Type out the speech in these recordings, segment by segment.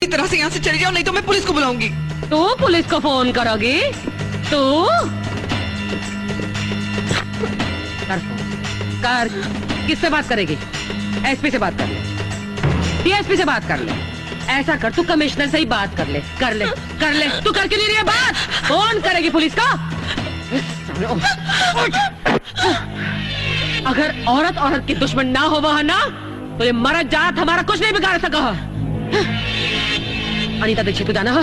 किसी तरह से यहाँ से चली जाओ, नहीं तो मैं पुलिस को बुलाऊंगी। तो पुलिस को फोन करोगी? तो कर किससे बात करेगी? एसपी से बात कर ले, डीएसपी से बात कर ले। ऐसा कर, तू कमिश्नर से ही बात कर ले। कर ले कर ले, तू कर क्यों नहीं रही है बात? फोन करेगी पुलिस का? अगर औरत औरत की दुश्मन ना हो वह ना, तो ये मरद जात हमारा कुछ नहीं बिगाड़ सका। अनीता दीक्षित को जाना हो?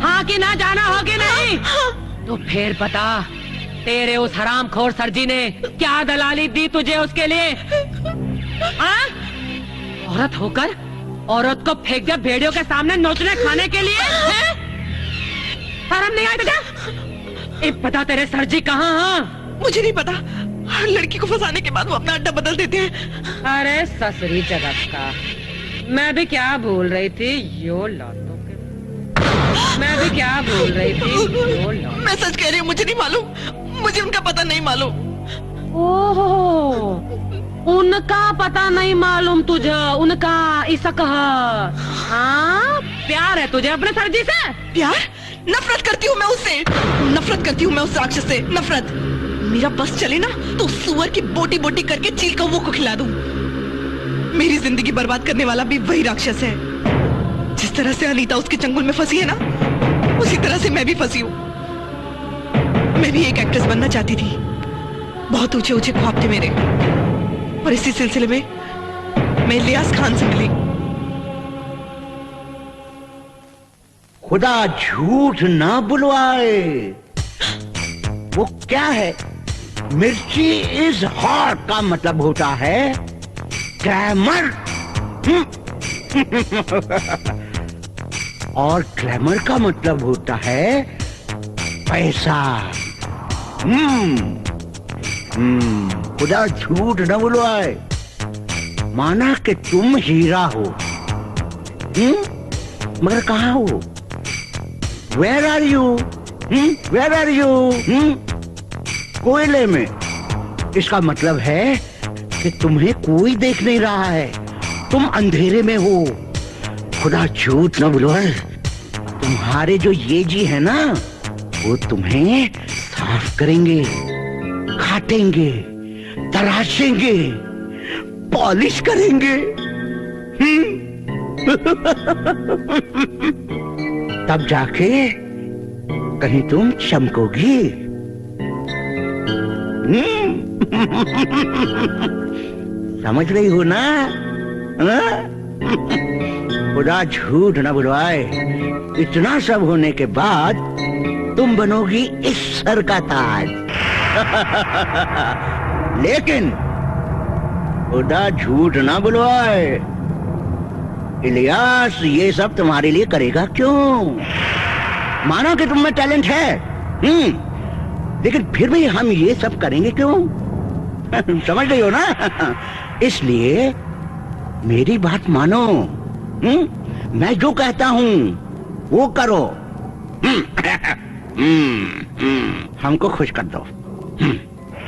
हाँ कि ना जाना हो कि नहीं? तो फिर बता, तेरे उस हरामखोर सरजी ने क्या दलाली दी तुझे उसके लिए? हाँ? औरत होकर औरत को फेंक दिया भेड़ियों के सामने नोचने खाने के लिए? शर्म नहीं आई तुझे? एक पता तेरे सरजी कहाँ? हाँ मुझे नहीं पता, हर लड़की को फंसाने के बाद वो अपना अड्डा बदल देते हैं। अरे ससुरी जगत का, मैं भी क्या भूल रही थी, यो लौटो के। मैं भी क्या भूल रही थी, यो लौटो। मैं सच कह रही हूँ, मुझे नहीं मालूम, मुझे उनका पता नहीं मालूम। ओहो, उनका पता नहीं मालूम तुझे? उनका ऐसा कहा? हाँ, प्यार है तुझे अपने सरजी से? प्यार? नफरत करती हूँ मैं उससे, नफरत करती हूँ मैं उस राक्षस से, नफरत। मेरा बस चले ना तो सुअर की बोटी बोटी करके चील कौवों को खिला दूं। मेरी जिंदगी बर्बाद करने वाला भी वही राक्षस है। जिस तरह से अनीता उसके चंगुल में फंसी है ना, उसी तरह से मैं भी फंसी हूँ। मैं भी एक एक्ट्रेस बनना चाहती थी, बहुत ऊंचे ऊंचे ख्वाब थे मेरे, और इसी सिलसिले में मैं इलियास खान से मिली। खुदा झूठ ना बुलवाए, वो क्या है? मिर्ची इज हॉट का मतलब होता है ग्लैमर। और ग्लैमर का मतलब होता है पैसा। खुदा झूठ न बुलवाए, माना कि तुम हीरा हो, मगर कहाँ हो? Where are you? Where are you? कोयले में। इसका मतलब है कि तुम्हें कोई देख नहीं रहा है, तुम अंधेरे में हो। खुदा झूठ न बुलवाए, तुम्हारे जो ये जी है ना, वो तुम्हें साफ करेंगे, काटेंगे, तराशेंगे, पॉलिश करेंगे। तब जाके कहीं तुम चमकोगी। समझ रही हो ना? खुदा झूठ न बुलवाए, इतना सब होने के बाद तुम बनोगी इस सर का ताज। लेकिन खुदा झूठ न बुलवाए, इलियास ये सब तुम्हारे लिए करेगा क्यों? मानो कि तुम में टैलेंट है, लेकिन फिर भी हम ये सब करेंगे क्यों? समझ रही हो ना? इसलिए मेरी बात मानो, मैं जो कहता हूँ वो करो। हमको खुश कर दो।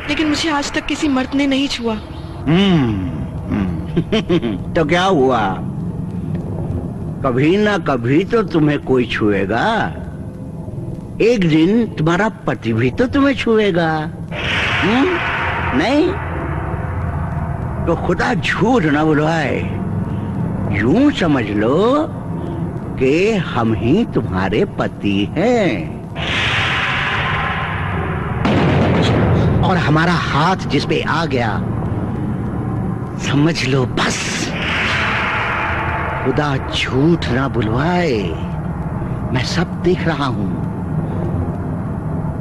लेकिन मुझे आज तक किसी मर्द ने नहीं छुआ। तो क्या हुआ? कभी ना कभी तो तुम्हें कोई छुएगा। एक दिन तुम्हारा पति भी तो तुम्हें छुएगा, नहीं? तो खुदा झूठ ना बुलवाए, यूं समझ लो कि हम ही तुम्हारे पति हैं, और हमारा हाथ जिस पे आ गया, समझ लो बस। खुदा झूठ ना बुलवाए, मैं सब देख रहा हूं।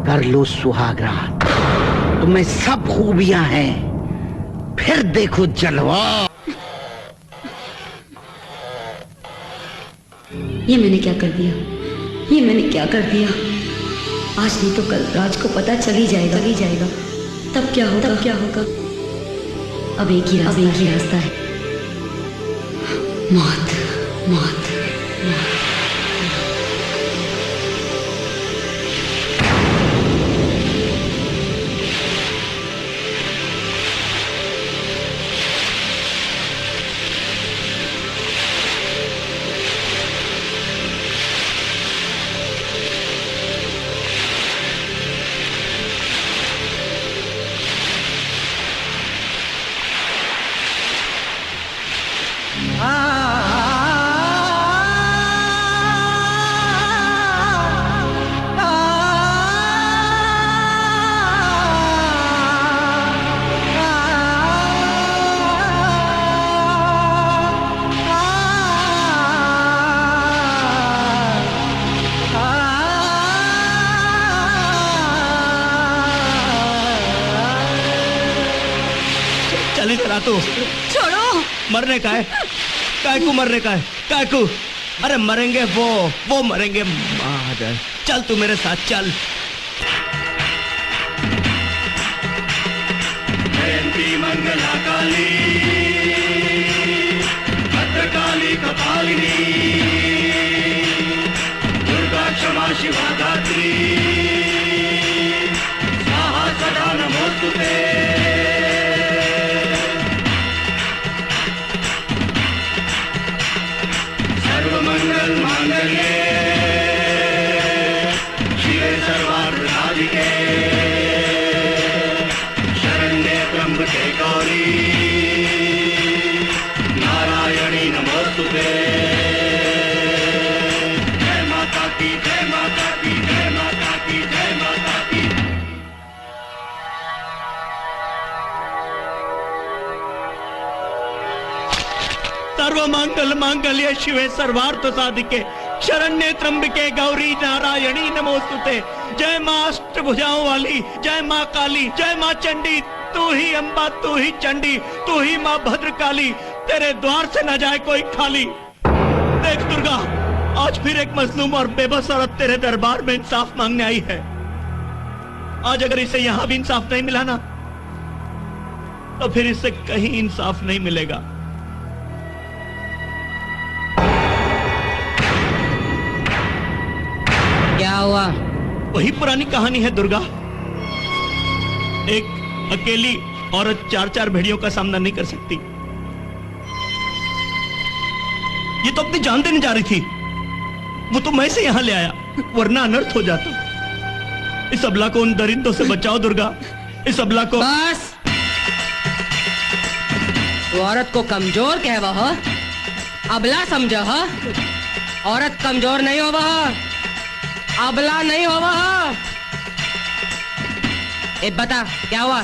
कर लो सुहागरात, तुम्हें सब खूबियां हैं, फिर देखो जलवा। ये मैंने क्या कर दिया? ये मैंने क्या कर दिया? आज नहीं तो कल राज को पता चल ही जाएगा। तब क्या होगा? अब एक ही रास्ता है, मौत। रहा तू? छोड़ो। मरने का है? काय को मरने का है? काय को? अरे मरेंगे वो मरेंगे। मादर, चल तू मेरे साथ चल। जयंती मंगला काली, भद्रकाली कपालिनी, दुर्गा क्षमा शिवा धात्री, स्वाहा सदा नमोस्तुते। सर्वमंगल मांगल्ये शिवे सर्वार्थ साधिके, शरण्ये त्र्यंबके गौरी, नारायणी नमोस्तुते। जय माता की, जय माता की, जय माता की, जय माता की। सर्वमंगल मांगल्ये शिवे सर्वार्थ साधिके, शरण्ये त्र्यंबके गौरी नारायणी नमोस्तुते। जय मां अष्टभुजाओं वाली, जय मां काली, जय मां चंडी, तू ही अम्बा, तू ही चंडी, तू ही मां भद्रकाली, तेरे द्वार से न जाए कोई खाली। देख दुर्गा, आज फिर एक मजलूम और बेबस औरत तेरे दरबार में इंसाफ मांगने आई है। आज अगर इसे यहां भी इंसाफ नहीं मिला ना, तो फिर इसे कहीं इंसाफ नहीं मिलेगा। क्या हुआ? वही पुरानी कहानी है दुर्गा। एक अकेली औरत 4-4 भेड़ियों का सामना नहीं कर सकती। ये तो अपनी जान देने जा रही थी, वो तो मैं से यहां ले आया, वरना अनर्थ हो जाता। इस अबला को उन दरिंदों से बचाओ दुर्गा, इस अबला को। बस, वो औरत को कमजोर कह वह अबला समझो। औरत कमजोर नहीं हो, वह अबला नहीं हो। वह ए बता क्या हुआ?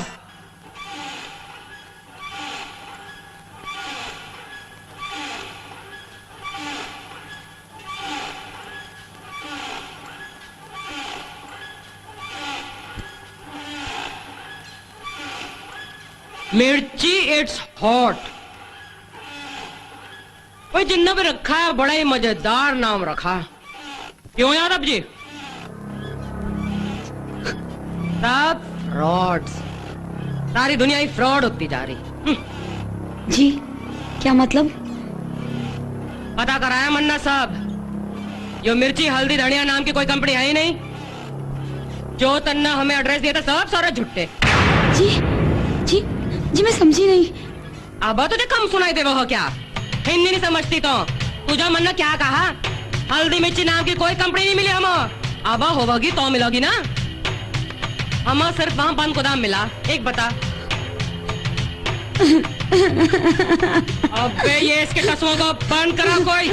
मिर्ची इट्स हॉट। भाई जिन्ना भी रखा है बड़ा ही मजेदार नाम रखा। क्यों यादव जी? सब फ्रॉड्स, सारी दुनिया ही फ्रॉड होती जा रही। जी क्या मतलब? पता कराया मन्ना साहब, जो मिर्ची हल्दी धनिया नाम की कोई कंपनी है ही नहीं। जो तन्ना हमें एड्रेस दिया था सब सारे झुट्टे। जी जी जी मैं समझी नहीं। अब तुझे कम सुनाई दे वो क्या? हिंदी नहीं समझती तो तुझा मन्ना क्या कहा? हल्दी मिर्ची नाम की कोई कंपनी नहीं मिली हम। अब होगी तो मिलोगी ना। हमें सिर्फ वहां बंद गोदाम मिला। एक बता। अबे ये इसके टसुओं को बंद करा कोई।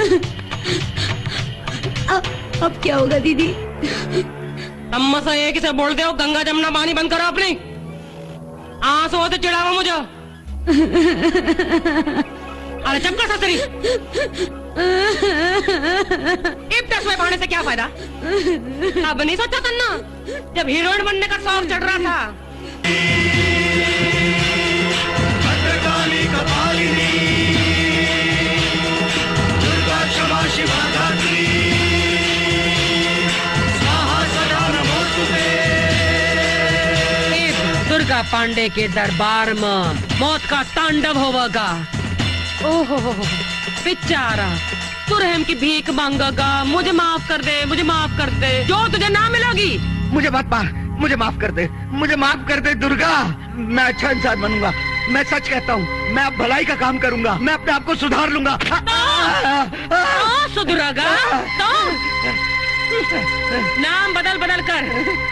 अब क्या होगा दीदी? अम्मा से एक से बोल दो गंगा जमुना पानी बंद करो अपनी। आंसू से चिढ़ावा मुझे। अरे चपका ससुरी। इब टसुए पाने से क्या फायदा? अब नहीं सोचा तन्ना जब हीरोइन बनने का शौक चढ़ रहा था। भद्रकाली कपालिनी, दुर्गा क्षमा शिवा धात्री, स्वाहा सदा नमोस्तुते। दुर्गा पांडे के दरबार में मौत का तांडव होगा। ओहो बेचारा तुरहम की भीख मांगेगा। मुझे माफ कर दे, मुझे माफ कर दे, जो तुझे ना मिलेगी। मुझे मत मार, मुझे माफ कर दे, मुझे माफ कर दे दुर्गा। मैं अच्छा इंसान बनूंगा, मैं सच कहता हूँ। मैं अब भलाई का काम करूंगा, मैं अपने आप को सुधार लूंगा। सुधरेगा तो नाम बदल बदल कर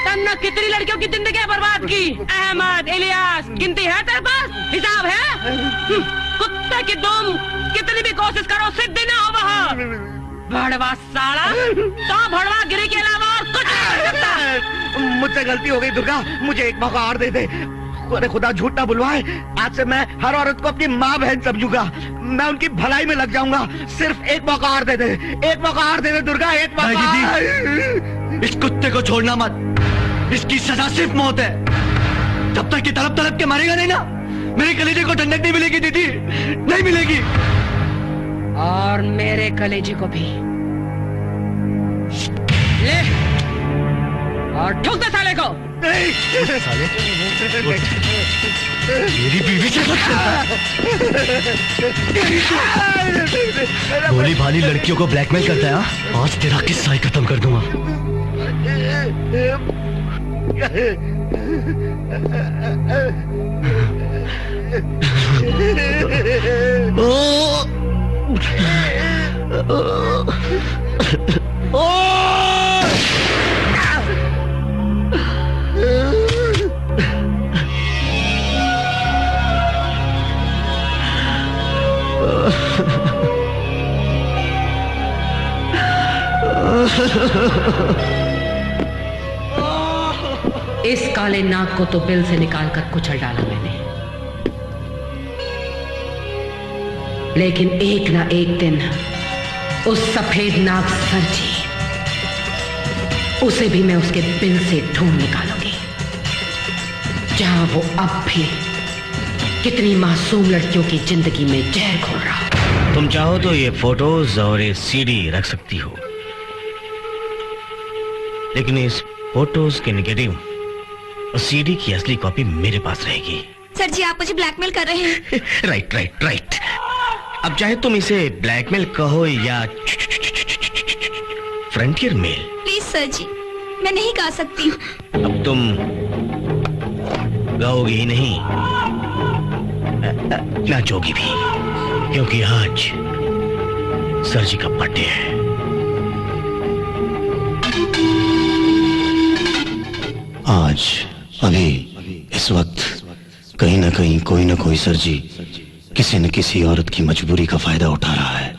तन्ना कितनी लड़कियों की जिंदगी बर्बाद की। अहमद, इलियास, गिनती है तेरे पास? हिसाब है? कुत्ते की दुम कितनी भी कोशिश करो सिद्धि ना हो। वहाँ भड़वा साला तो भड़वा गिरी के अलावा और कुछ नहीं कर सकता। मुझसे गलती हो गई दुर्गा, मुझे एक मौका और दे दे। अरे खुदा झूठ ना बुलवाए, आज से मैं हर औरत को अपनी माँ बहन समझूंगा। मैं उनकी भलाई में लग जाऊंगा। सिर्फ एक मौका और दे दे, एक मौका और दे दे दुर्गा, एक मौका। इस कुत्ते को छोड़ना मत, इसकी सजा सिर्फ मौत है। जब तक ये तड़प तड़प के मरेगा नहीं ना, मेरे कलेजे को ठंडक नहीं मिलेगी दीदी, नहीं मिलेगी। और मेरे कलेजे को भी ले और ठोक दे साले को। नहीं साले मेरी बीवी से भोली भाली लड़कियों को ब्लैकमेल करता है। हाँ? आज तेरा किस्सा ही खत्म कर दूंगा। इस काले नाग को तो बिल से निकालकर कुचल डाला मैंने, लेकिन एक ना एक दिन उस सफेद नाग सरजी, उसे भी मैं उसके बिल से ढूंढ निकालूंगी, जहां वो अब भी कितनी मासूम लड़कियों की जिंदगी में जहर घोल रहा हो। तुम चाहो तो ये फोटोज और ये सीडी रख सकती हो, लेकिन इस फोटोज के नेगेटिव और सीडी की असली कॉपी मेरे पास रहेगी। सर जी आप मुझे ब्लैकमेल कर रहे हैं। Right right right. अब चाहे तुम इसे ब्लैकमेल कहो या फ्रंटियर मेल। प्लीज सर जी, मैं नहीं गा सकती। अब तुम गाओगी ही नहीं, नाचोगी भी, क्योंकि आज सर जी का बर्थडे है। आज अभी इस वक्त कहीं ना कहीं कोई ना कोई सर जी किसी न किसी औरत की मजबूरी का फायदा उठा रहा है।